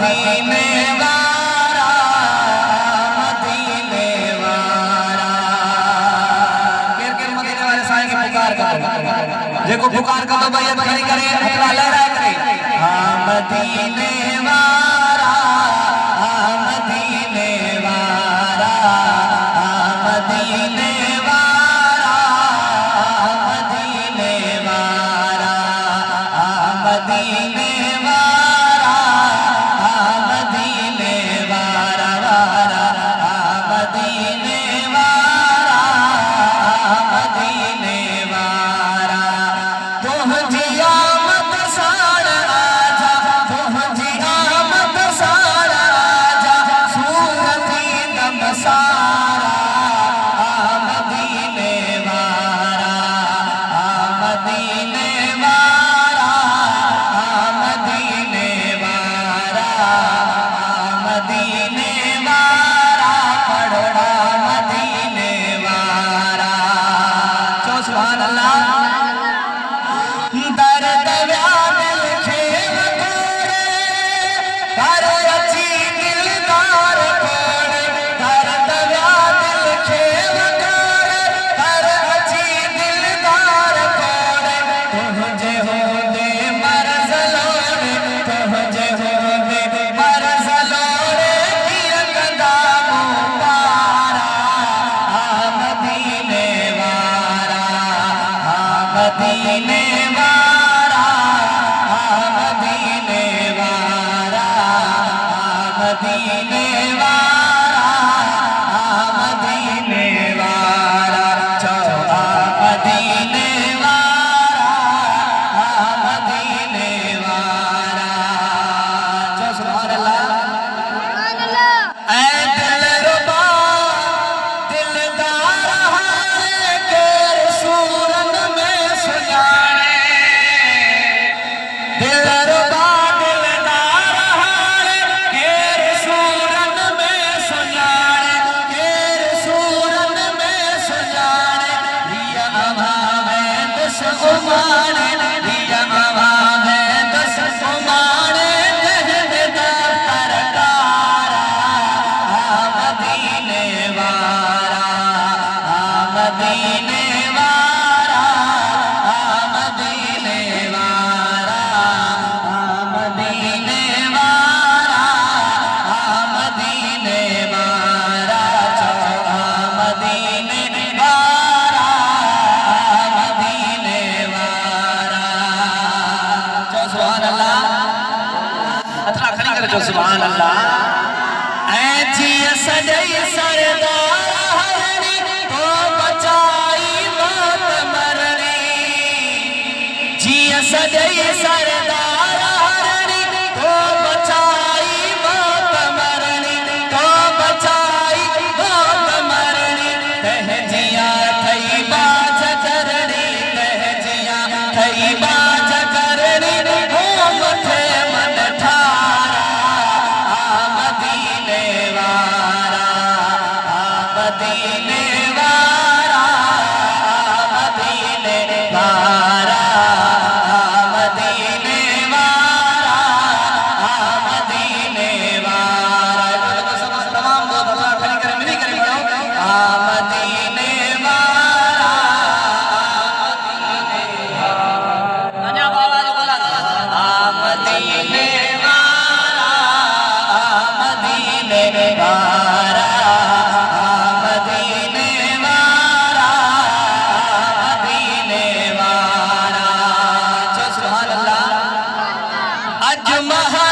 मदीने वारा मदीने वारा केर केर मदीने वाले साईं की पुकार करो जेको पुकार करो भाई खड़ी करे हथरा लहरा करे हाँ मदीने वारा मदीने वारा मदीने वारा मदीने वारा मदीने वारा मदीने वारा वारा मदीने वारा मदीने वारा तुझी आमद साड़ आजा तुझी आमद साड़ आजा सूरती दम सारा मदीने वारा मदीने वारा मदीने वारा मदीने वारा पढ़ोड़ा मदीने वारा चो सुभान अल्लाह दर्द व्यादिल खेम कोड़े कर रची दिलदार कोड़े दर्द व्यादिल खेम कोड़े कर रची दिलदार कोड़े तुझे हो दे मरज़ लोड़े तुझे हो दे मरज़ लोड़े किया कदामों पारा मदीने वारा मदीने वारा मदीने वारा मदीने वारा मदीने वारा चो मदीने वारा मदीने वारा चो सुभान अल्लाह ऐ दिलरुबा दिलदार हारे केर सूरत में सुजाने दिलरुबा दिलदार हारे केर सूरत में सुजाने केर सूरत में सुजाने रिया अभावे दस उमाने रिया अभावे दस उमाने कहदा तरकारा मदीने वारा मदीने वारा मदीने वारा मदीने वारा मदीने वारा चो मदीने वारा मदीने वारा चो सुभान अल्लाह अतरा खड़ी करे चो सुभान अल्लाह ऐ जिया सजई सरदार हरणी तो बचाई मौत मरणी जिया सजई सरदार हरणी तो बचाई मौत मरणी तो बचाई मौत मरणी तह जिया थई बाज करणी तह जिया थई बाज करणी हो मथे मन ठारा मदीने वारा मदीने वारा मदीने वारा मदीने वारा मदीने वारा तमाम लोग अल्लाह खड़ी करे मिली करे बड़ो मदीने वारा अन्या बाबा जो बोला मदीने वारा मदीने वारा मदीने वारा मदीने वारा चो सुभान अल्लाह अज महा